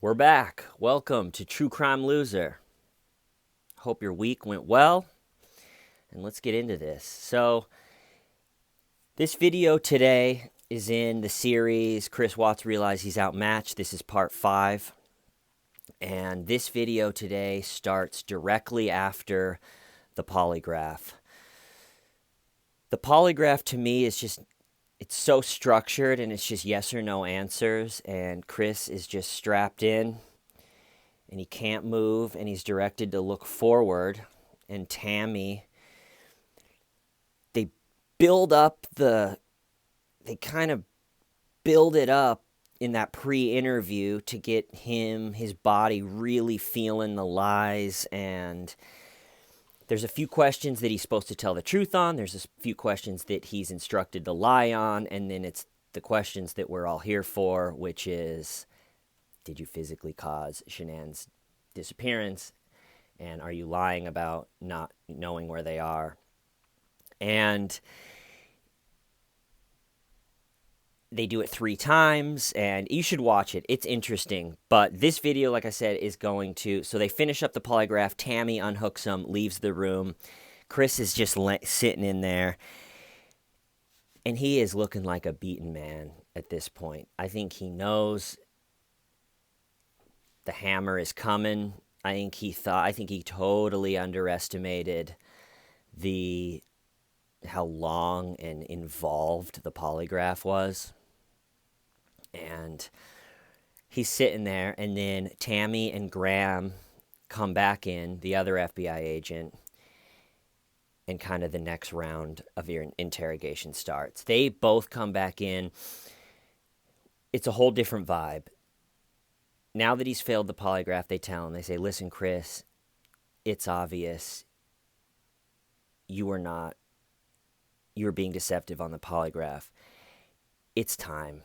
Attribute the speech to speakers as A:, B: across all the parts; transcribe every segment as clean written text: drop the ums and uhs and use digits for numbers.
A: We're back. Welcome to True Crime Loser. Hope your week went well. And let's get into this. So, this video today is in the series Chris Watts Realized He's Outmatched. This is part 5. And this video today starts directly after the polygraph. The polygraph to me is just, it's so structured and it's just yes or no answers. And Chris is just strapped in and he can't move and he's directed to look forward. And Tammy, they kind of build it up in that pre-interview to get his body really feeling the lies. And there's a few questions that he's supposed to tell the truth on. There's a few questions that he's instructed to lie on. And then it's the questions that we're all here for, which is, did you physically cause Shanann's disappearance? And are you lying about not knowing where they are? And they do it 3 times, and you should watch it. It's interesting. But this video, like I said, is going to... So they finish up the polygraph. Tammy unhooks him, leaves the room. Chris is just sitting in there. And he is looking like a beaten man at this point. I think he knows the hammer is coming. I think he totally underestimated how long and involved the polygraph was. And he's sitting there, and then Tammy and Graham come back in, the other FBI agent, and kind of the next round of your interrogation starts. They both come back in. It's a whole different vibe. Now that he's failed the polygraph, they tell him, they say, listen, Chris, it's obvious you were being deceptive on the polygraph. It's time.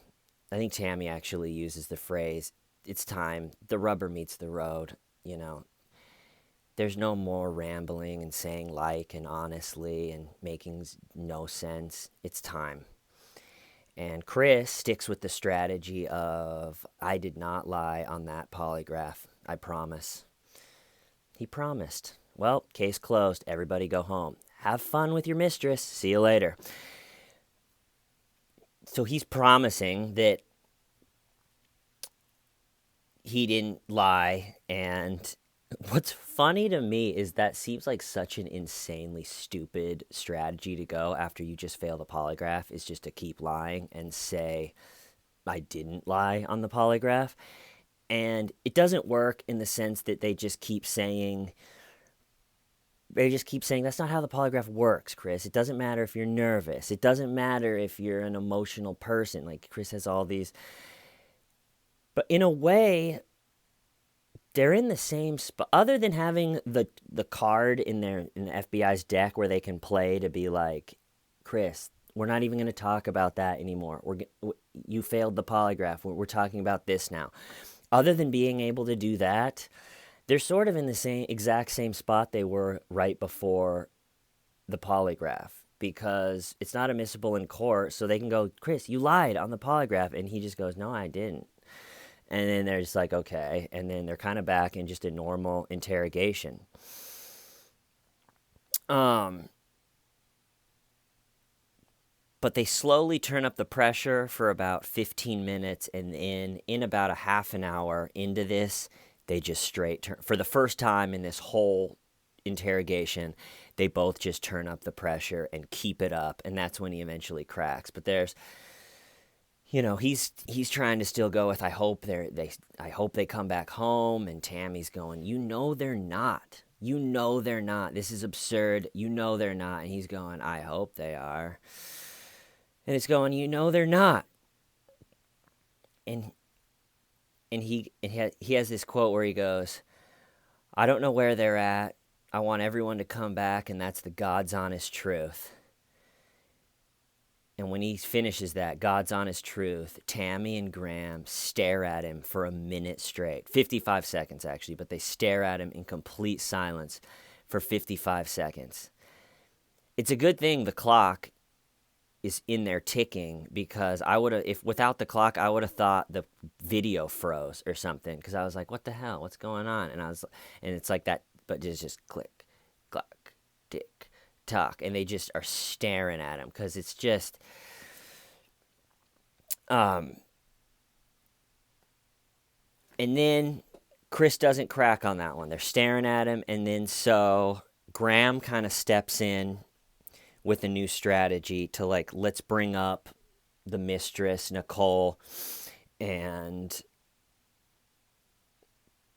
A: I think Tammy actually uses the phrase, it's time. The rubber meets the road. There's no more rambling and saying like and honestly and making no sense. It's time. And Chris sticks with the strategy of, I did not lie on that polygraph. I promise. He promised. Well, case closed. Everybody go home. Have fun with your mistress. See you later. So he's promising that he didn't lie. And what's funny to me is that seems like such an insanely stupid strategy to go after you just fail the polygraph, is just to keep lying and say, I didn't lie on the polygraph. And it doesn't work in the sense that they just keep saying, that's not how the polygraph works, Chris. It doesn't matter if you're nervous. It doesn't matter if you're an emotional person. Like, Chris has all these. But in a way, they're in the same spot. Other than having the card in the FBI's deck where they can play to be like, Chris, we're not even going to talk about that anymore. You failed the polygraph. We're talking about this now. Other than being able to do that, they're sort of in the exact same spot they were right before the polygraph, because it's not admissible in court, so they can go, Chris, you lied on the polygraph, and he just goes, no, I didn't. And then they're just like, okay, and then they're kind of back in just a normal interrogation. But they slowly turn up the pressure for about 15 minutes, and in about a half an hour into this, they just straight turn. For the first time in this whole interrogation, they both just turn up the pressure and keep it up, and that's when he eventually cracks. But there's, he's trying to still go with, I hope they come back home, and Tammy's going, they're not. They're not. This is absurd. They're not. And he's going, I hope they are. And it's going, they're not. And he has this quote where he goes, I don't know where they're at. I want everyone to come back, and that's the God's honest truth. And when he finishes that, God's honest truth, Tammy and Graham stare at him for a minute straight. 55 seconds, actually, but they stare at him in complete silence for 55 seconds. It's a good thing the clock is in there ticking, because I would have, if without the clock, I would have thought the video froze or something, because I was like, what the hell, what's going on? And it's like that, but it's just click, clock, tick, tock, and they just are staring at him, because it's just, um, and then Chris doesn't crack on that one. They're staring at him, and then so Graham kind of steps in with a new strategy to, like, let's bring up the mistress, Nicole, and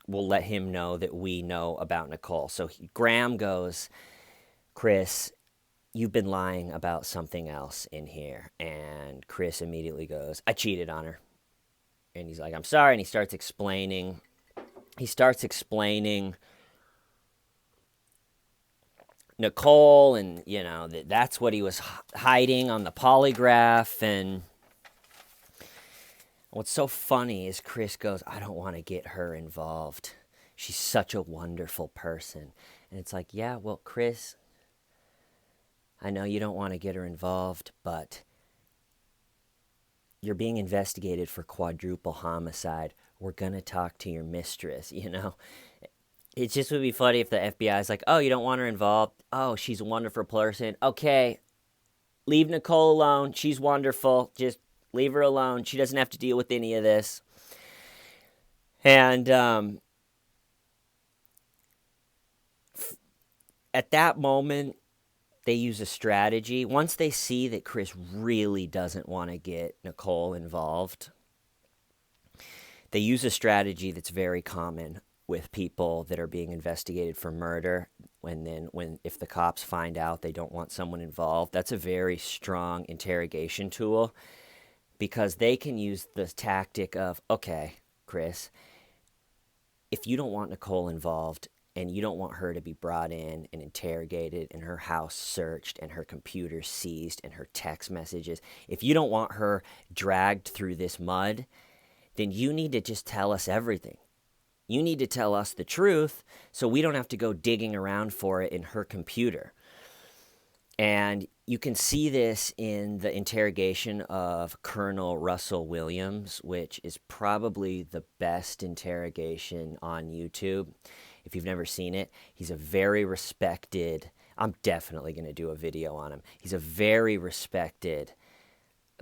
A: we'll let him know that we know about Nicole. So Graham goes, Chris, you've been lying about something else in here. And Chris immediately goes, I cheated on her. And he's like, I'm sorry. And he starts explaining. Nicole, and that's what he was hiding on the polygraph. And what's so funny is Chris goes, I don't want to get her involved. She's such a wonderful person. And it's like, yeah, well, Chris, I know you don't want to get her involved, but you're being investigated for quadruple homicide. We're going to talk to your mistress, It just would be funny if the FBI is like, oh, you don't want her involved? Oh, she's a wonderful person. Okay, leave Nicole alone. She's wonderful. Just leave her alone. She doesn't have to deal with any of this. And at that moment, they use a strategy. Once they see that Chris really doesn't want to get Nicole involved, they use a strategy that's very common with people that are being investigated for murder. If the cops find out they don't want someone involved, that's a very strong interrogation tool, because they can use the tactic of, okay, Chris, if you don't want Nicole involved and you don't want her to be brought in and interrogated and her house searched and her computer seized and her text messages, if you don't want her dragged through this mud, then you need to just tell us everything. You need to tell us the truth so we don't have to go digging around for it in her computer. And you can see this in the interrogation of Colonel Russell Williams, which is probably the best interrogation on YouTube. If you've never seen it, he's a very respected, I'm definitely going to do a video on him. He's a very respected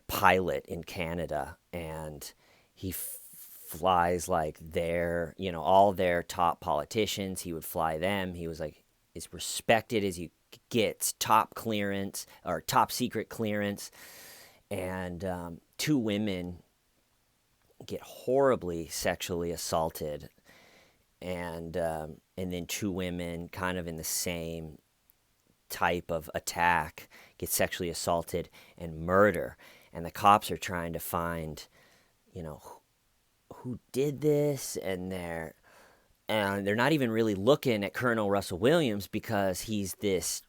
A: pilot in Canada, and he flies like all their top politicians. He would fly them. He was like as respected as you gets, top clearance or top secret clearance. And 2 women get horribly sexually assaulted, and then 2 women kind of in the same type of attack get sexually assaulted and murder. And the cops are trying to find, who did this, and they're not even really looking at Colonel Russell Williams, because he's this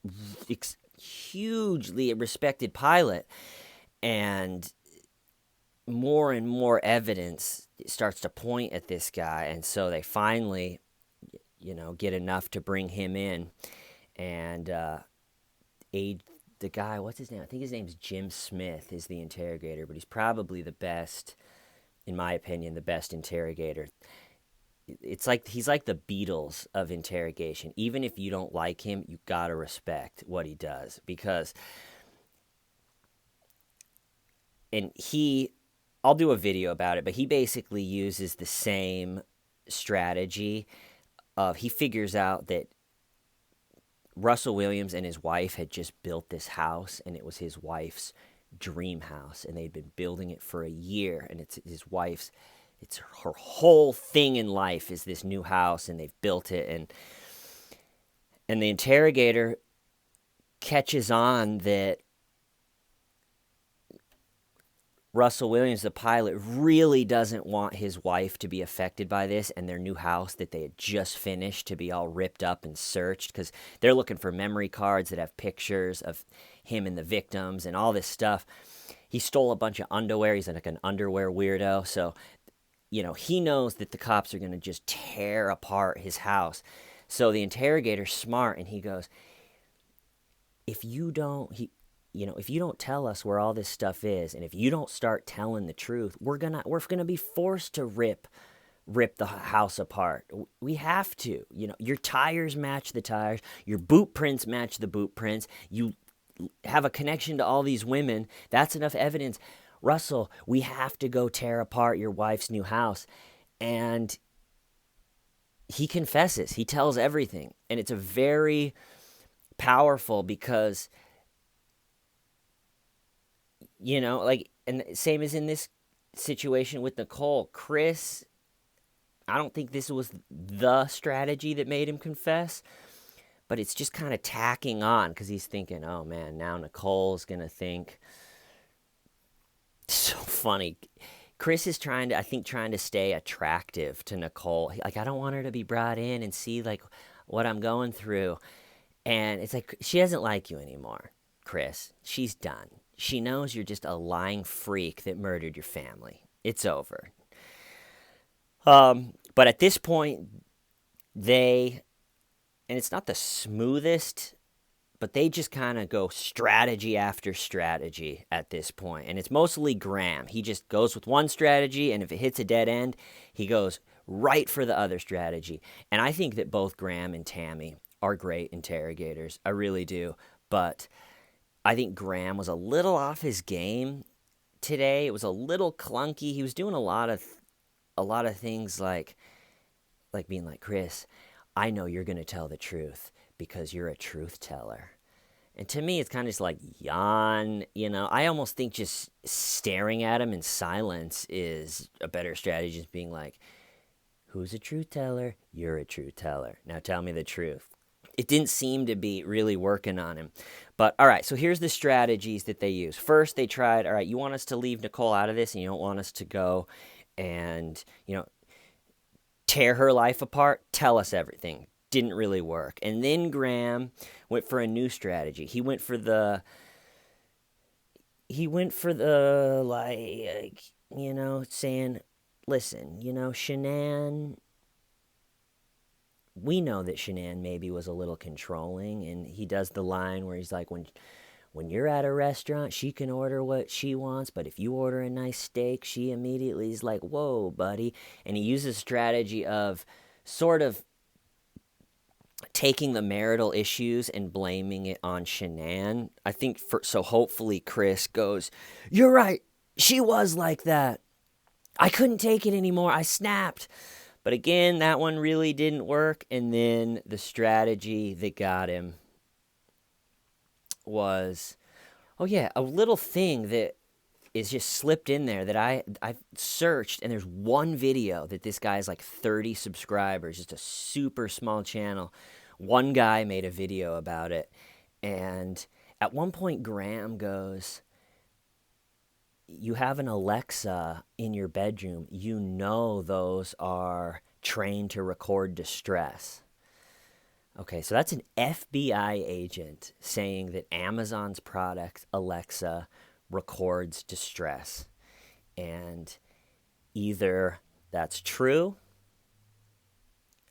A: hugely respected pilot, and more evidence starts to point at this guy, and so they finally, get enough to bring him in, and the guy, what's his name? I think his name's Jim Smith, is the interrogator, but he's probably the best, in my opinion, the best interrogator. It's like he's like the Beatles of interrogation. Even if you don't like him, you gotta respect what he does, because, and I'll do a video about it, but he basically uses the same strategy of, he figures out that Russell Williams and his wife had just built this house, and it was his wife's dream house, and they'd been building it for a year, and it's her whole thing in life is this new house, and they've built it, and the interrogator catches on that Russell Williams, the pilot, really doesn't want his wife to be affected by this, and their new house that they had just finished to be all ripped up and searched, because they're looking for memory cards that have pictures of him and the victims and all this stuff. He stole a bunch of underwear. He's like an underwear weirdo, so he knows that the cops are going to just tear apart his house. So the interrogator's smart, and he goes, if you don't, if you don't tell us where all this stuff is, and if you don't start telling the truth, we're gonna be forced to rip the house apart. We have to. Your tires match the tires. Your boot prints match the boot prints. You have a connection to all these women. That's enough evidence. Russell, we have to go tear apart your wife's new house. And he confesses. He tells everything. And it's a very powerful because, and same as in this situation with Nicole, Chris, I don't think this was the strategy that made him confess, but it's just kind of tacking on because he's thinking, oh man, now Nicole's going to think. So funny. Chris is trying to stay attractive to Nicole. I don't want her to be brought in and see what I'm going through. And it's like, she doesn't like you anymore, Chris. She's done. She knows you're just a lying freak that murdered your family. It's over. But at this point, and it's not the smoothest, but they just kind of go strategy after strategy at this point. And it's mostly Graham. He just goes with one strategy, and if it hits a dead end, he goes right for the other strategy. And I think that both Graham and Tammy are great interrogators. I really do. But I think Graham was a little off his game today. It was a little clunky. He was doing a lot of things like being like, Chris, I know you're going to tell the truth because you're a truth teller. And to me, it's kind of just like yawn, I almost think just staring at him in silence is a better strategy, just being like, who's a truth teller? You're a truth teller. Now tell me the truth. It didn't seem to be really working on him. But all right, so here's the strategies that they use. First, they tried, all right, you want us to leave Nicole out of this and you don't want us to go and, tear her life apart? Tell us everything. Didn't really work. And then Graham went for a new strategy. He went for the saying, listen, Shanann, we know that Shanann maybe was a little controlling, and he does the line where he's like, when you're at a restaurant, she can order what she wants, but if you order a nice steak, she immediately is like, whoa, buddy. And he uses a strategy of sort of taking the marital issues and blaming it on Shanann. I think so hopefully Chris goes, you're right, she was like that. I couldn't take it anymore. I snapped. But again, that one really didn't work. And then the strategy that got him was, a little thing that is just slipped in there that I've searched, and there's one video that this guy has like 30 subscribers, just a super small channel. One guy made a video about it, and at one point Graham goes, you have an Alexa in your bedroom, those are trained to record distress. Okay, so that's an FBI agent saying that Amazon's product, Alexa, records distress. And either that's true,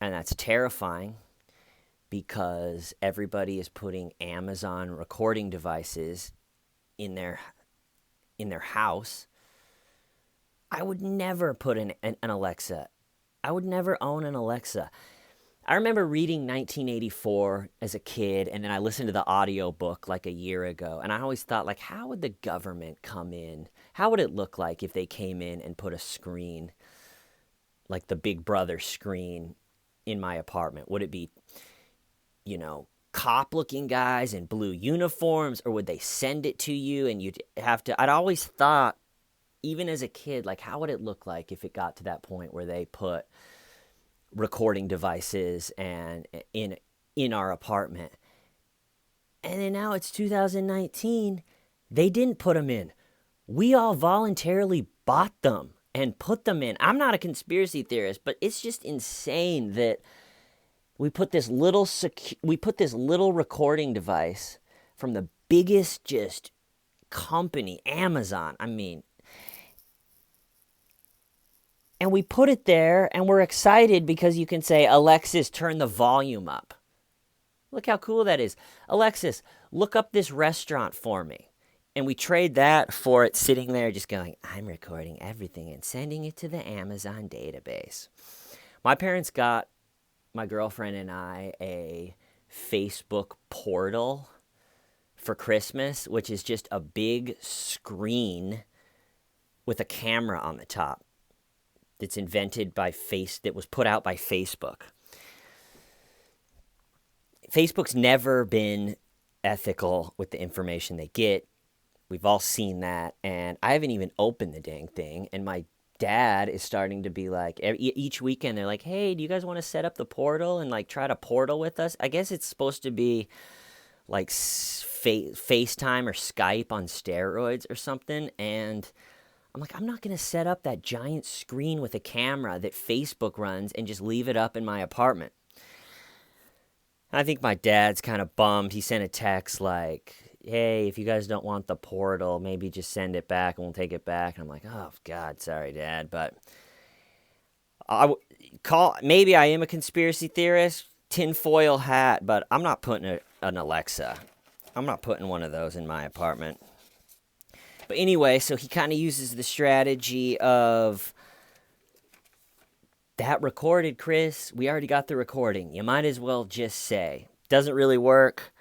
A: and that's terrifying because everybody is putting Amazon recording devices in their house. I would never put an Alexa. I would never own an Alexa. I remember reading 1984 as a kid, and then I listened to the audio book like a year ago, and I always thought, how would the government come in? How would it look like if they came in and put a screen, like the Big Brother screen, in my apartment? Would it be, cop-looking guys in blue uniforms, or would they send it to you and you'd have to... I'd always thought, even as a kid, how would it look like if it got to that point where they put recording devices and in our apartment? And then now it's 2019. They didn't put them in. We all voluntarily bought them and put them in. I'm not a conspiracy theorist, but it's just insane that we put this little recording device from the biggest just company, Amazon. And we put it there, and we're excited because you can say, Alexis, turn the volume up. Look how cool that is. Alexis, look up this restaurant for me. And we trade that for it sitting there just going, I'm recording everything and sending it to the Amazon database. My parents got my girlfriend and I a Facebook portal for Christmas, which is just a big screen with a camera on the top that's that was put out by Facebook. Facebook's never been ethical with the information they get. We've all seen that, and I haven't even opened the dang thing, and my dad is starting to be like, each weekend they're like, hey, do you guys want to set up the portal and like try to portal with us? I guess it's supposed to be like FaceTime or Skype on steroids or something, and I'm like, I'm not going to set up that giant screen with a camera that Facebook runs and just leave it up in my apartment. I think my dad's kind of bummed. He sent a text like, hey, if you guys don't want the portal, maybe just send it back and we'll take it back. And I'm like, oh, God, sorry, Dad. But maybe I am a conspiracy theorist, tinfoil hat, but I'm not putting an Alexa. I'm not putting one of those in my apartment. But anyway, so he kind of uses the strategy of, that recorded, Chris. We already got the recording. You might as well just say. Doesn't really work.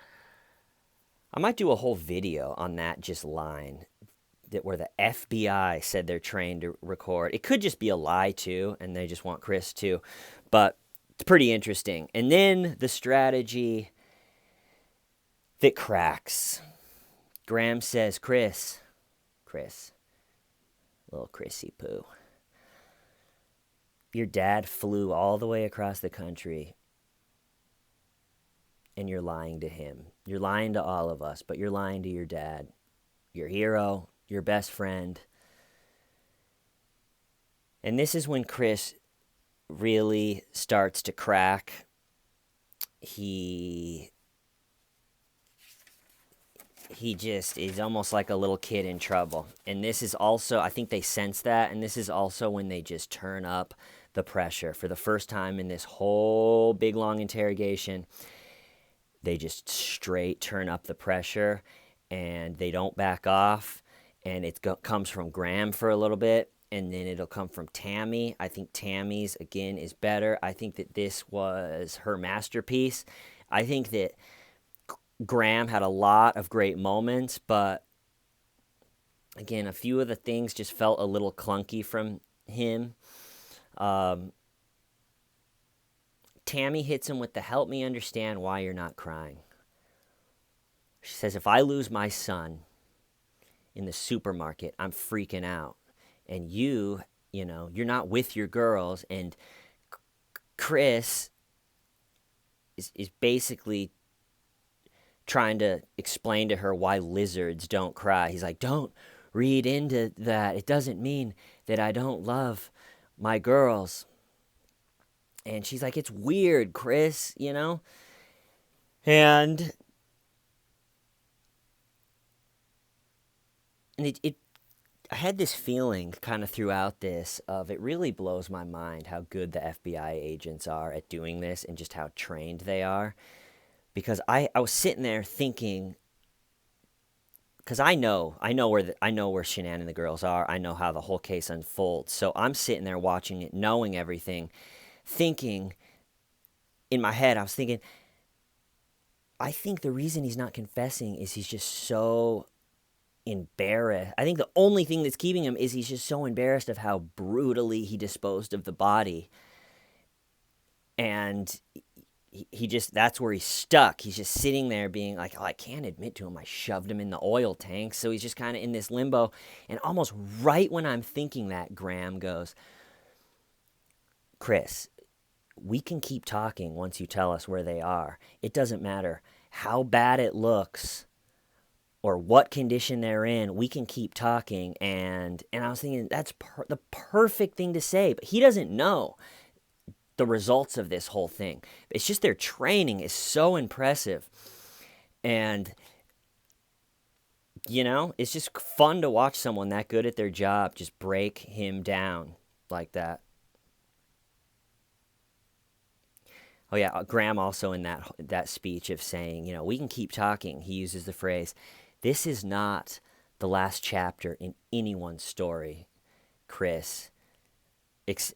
A: I might do a whole video on that just line, where the FBI said they're trained to record. It could just be a lie too, and they just want Chris to. But it's pretty interesting. And then the strategy that cracks. Graham says, Chris, little Chrissy Poo. Your dad flew all the way across the country, and you're lying to him. You're lying to all of us, but you're lying to your dad, your hero, your best friend. And this is when Chris really starts to crack. He just is almost like a little kid in trouble. And this is also, I think they sense that, and this is also when they just turn up the pressure. For the first time in this whole big long interrogation, they just straight turn up the pressure, and they don't back off. And it comes from Graham for a little bit, and then it'll come from Tammy. I think Tammy's, again, is better. I think that this was her masterpiece. I think that Graham had a lot of great moments, but again, a few of the things just felt a little clunky from him. Tammy hits him with the help me understand why you're not crying. She says, if I lose my son in the supermarket, I'm freaking out. And you're not with your girls. And Chris is basically trying to explain to her why lizards don't cry. He's like, don't read into that. It doesn't mean that I don't love my girls. And she's like, it's weird, Chris, And I had this feeling kind of throughout this of, it really blows my mind how good the FBI agents are at doing this and just how trained they are. Because I was sitting there thinking, because I know where Shanann and the girls are. I know how the whole case unfolds. So I'm sitting there watching it, knowing everything, thinking, in my head, I was thinking, I think the reason he's not confessing is he's just so embarrassed. I think the only thing that's keeping him is he's just so embarrassed of how brutally he disposed of the body. And that's where he's stuck. He's just sitting there being like, oh, I can't admit to him I shoved him in the oil tank. So he's just kind of in this limbo. And almost right when I'm thinking that, Graham goes, Chris, we can keep talking once you tell us where they are. It doesn't matter how bad it looks or what condition they're in. We can keep talking. And I was thinking, that's the perfect thing to say. But he doesn't know the results of this whole thing. It's just their training is so impressive. And, it's just fun to watch someone that good at their job just break him down like that. Oh, yeah, Graham also in that speech of saying, we can keep talking, he uses the phrase, this is not the last chapter in anyone's story, Chris.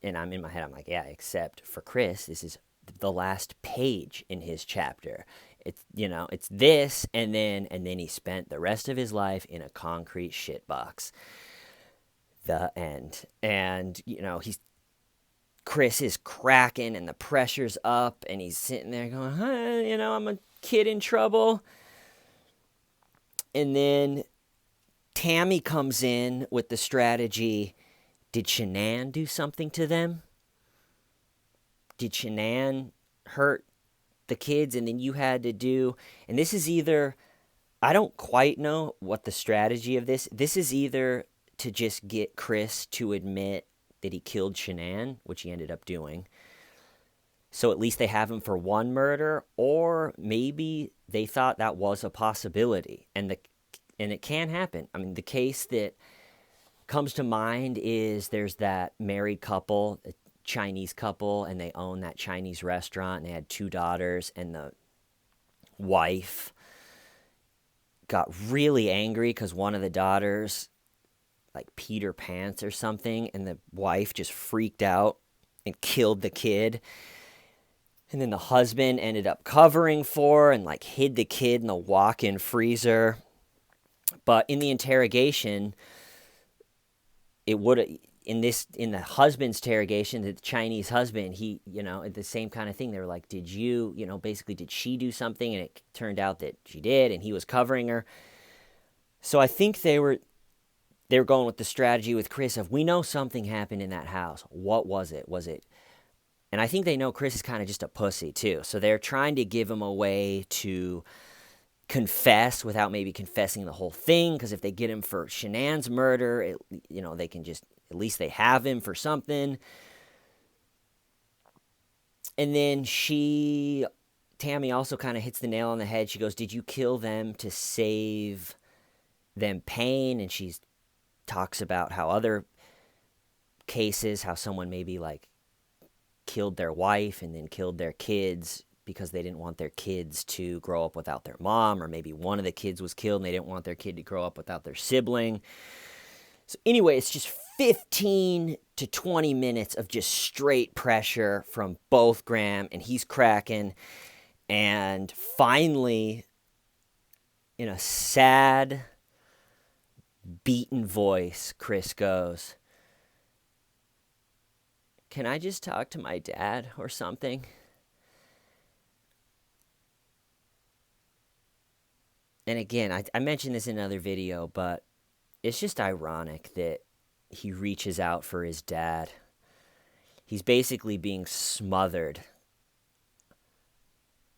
A: And I'm in my head, I'm like, yeah, except for Chris, this is the last page in his chapter. It's, it's this, and then he spent the rest of his life in a concrete shitbox. The end. And, Chris is cracking and the pressure's up and he's sitting there going, I'm a kid in trouble. And then Tammy comes in with the strategy, did Shanann do something to them? Did Shanann hurt the kids? And then you had to do, and this is either, I don't quite know what the strategy of this is either to just get Chris to admit that he killed Shanann, which he ended up doing. So at least they have him for one murder, or maybe they thought that was a possibility. And it can happen. I mean, the case that comes to mind is there's that married couple, a Chinese couple, and they own that Chinese restaurant, and they had 2 daughters, and the wife got really angry because one of the daughters like peed her pants or something, and the wife just freaked out and killed the kid. And then the husband ended up covering for and like hid the kid in the walk-in freezer. But in the interrogation, it would in the husband's interrogation, the Chinese husband, he, the same kind of thing. They were like, did you, basically, did she do something? And it turned out that she did, and he was covering her. So I think they were going with the strategy with Chris of, we know something happened in that house. What was it? And I think they know Chris is kind of just a pussy too. So they're trying to give him a way to confess without maybe confessing the whole thing. Because if they get him for Shanann's murder, they can just, at least they have him for something. And then Tammy also kind of hits the nail on the head. She goes, did you kill them to save them pain? And she's talks about how other cases, how someone maybe like killed their wife and then killed their kids because they didn't want their kids to grow up without their mom, or maybe one of the kids was killed and they didn't want their kid to grow up without their sibling. So anyway, it's just 15 to 20 minutes of just straight pressure from both Graham, and he's cracking. And finally, in a sad, beaten voice, Chris goes, can I just talk to my dad or something? And again, I mentioned this in another video, but it's just ironic that he reaches out for his dad. He's basically being smothered.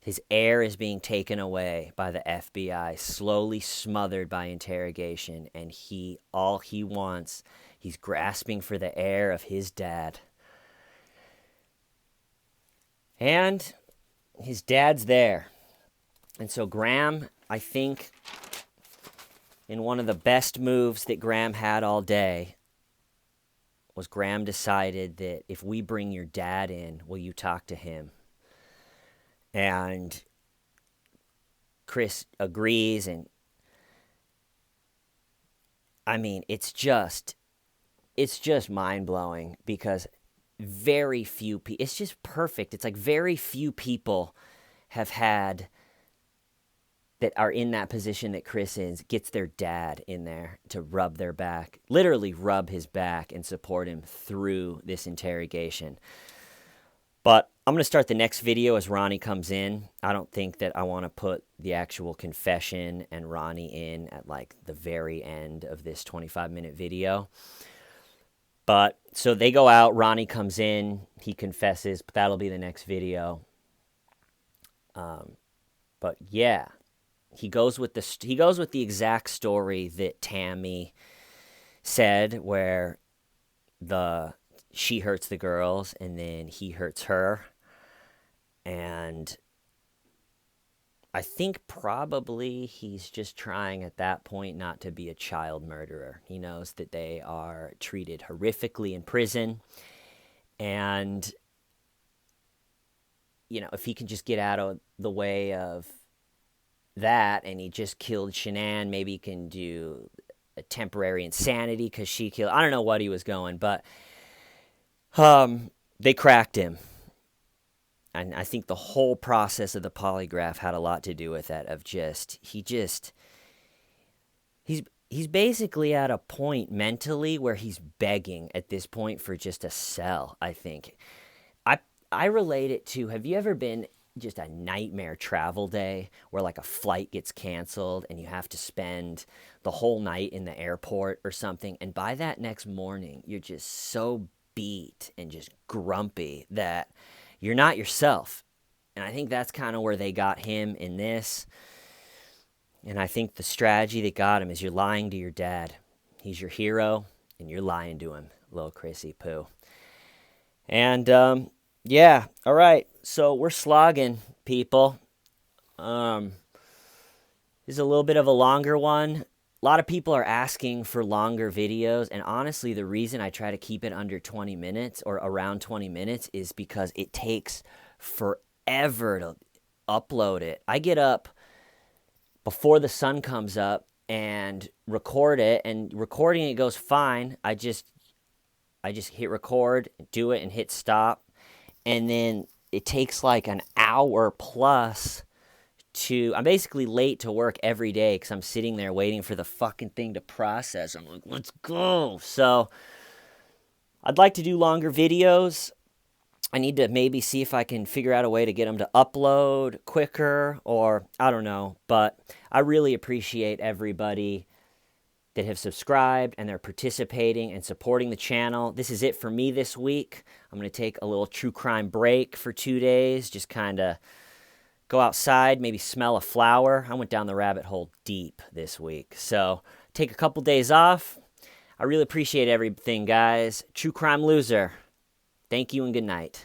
A: His air is being taken away by the FBI, slowly smothered by interrogation, and all he wants, he's grasping for the air of his dad. And his dad's there. And so Graham, I think, in one of the best moves that Graham had all day, was Graham decided that if we bring your dad in, will you talk to him? And Chris agrees, and I mean, it's just mind-blowing because very few people, it's just perfect. It's like very few people have had that are in that position that Chris is, gets their dad in there to rub their back, literally rub his back and support him through this interrogation. But I'm going to start the next video as Ronnie comes in. I don't think that I want to put the actual confession and Ronnie in at like the very end of this 25-minute video. But so they go out, Ronnie comes in, he confesses, but that'll be the next video. But yeah, he goes with the exact story that Tammy said, where she hurts the girls and then he hurts her. And I think probably he's just trying at that point not to be a child murderer. He knows that they are treated horrifically in prison. And, if he can just get out of the way of that and he just killed Shanann, maybe he can do a temporary insanity because she killed. I don't know what he was going, but they cracked him. And I think the whole process of the polygraph had a lot to do with that. He's basically at a point mentally where he's begging at this point for just a cell, I think. I relate it to, have you ever been just a nightmare travel day where like a flight gets canceled and you have to spend the whole night in the airport or something, and by that next morning you're just so beat and just grumpy that you're not yourself. And I think that's kind of where they got him in this. And I think the strategy that got him is you're lying to your dad. He's your hero, and you're lying to him, little Chrissy Poo. And, yeah, all right. So we're slogging, people. This is a little bit of a longer one. A lot of people are asking for longer videos, and honestly, the reason I try to keep it under 20 minutes or around 20 minutes is because it takes forever to upload it. I get up before the sun comes up and record it, and recording it goes fine. I just hit record, do it, and hit stop, and then it takes like an hour plus I'm basically late to work every day because I'm sitting there waiting for the fucking thing to process. I'm like, let's go. So I'd like to do longer videos. I need to maybe see if I can figure out a way to get them to upload quicker, or I don't know. But I really appreciate everybody that have subscribed and they're participating and supporting the channel. This is it for me this week. I'm going to take a little true crime break for 2 days, just kind of go outside, maybe smell a flower. I went down the rabbit hole deep this week. So take a couple days off. I really appreciate everything, guys. True Crime Loser. Thank you and good night.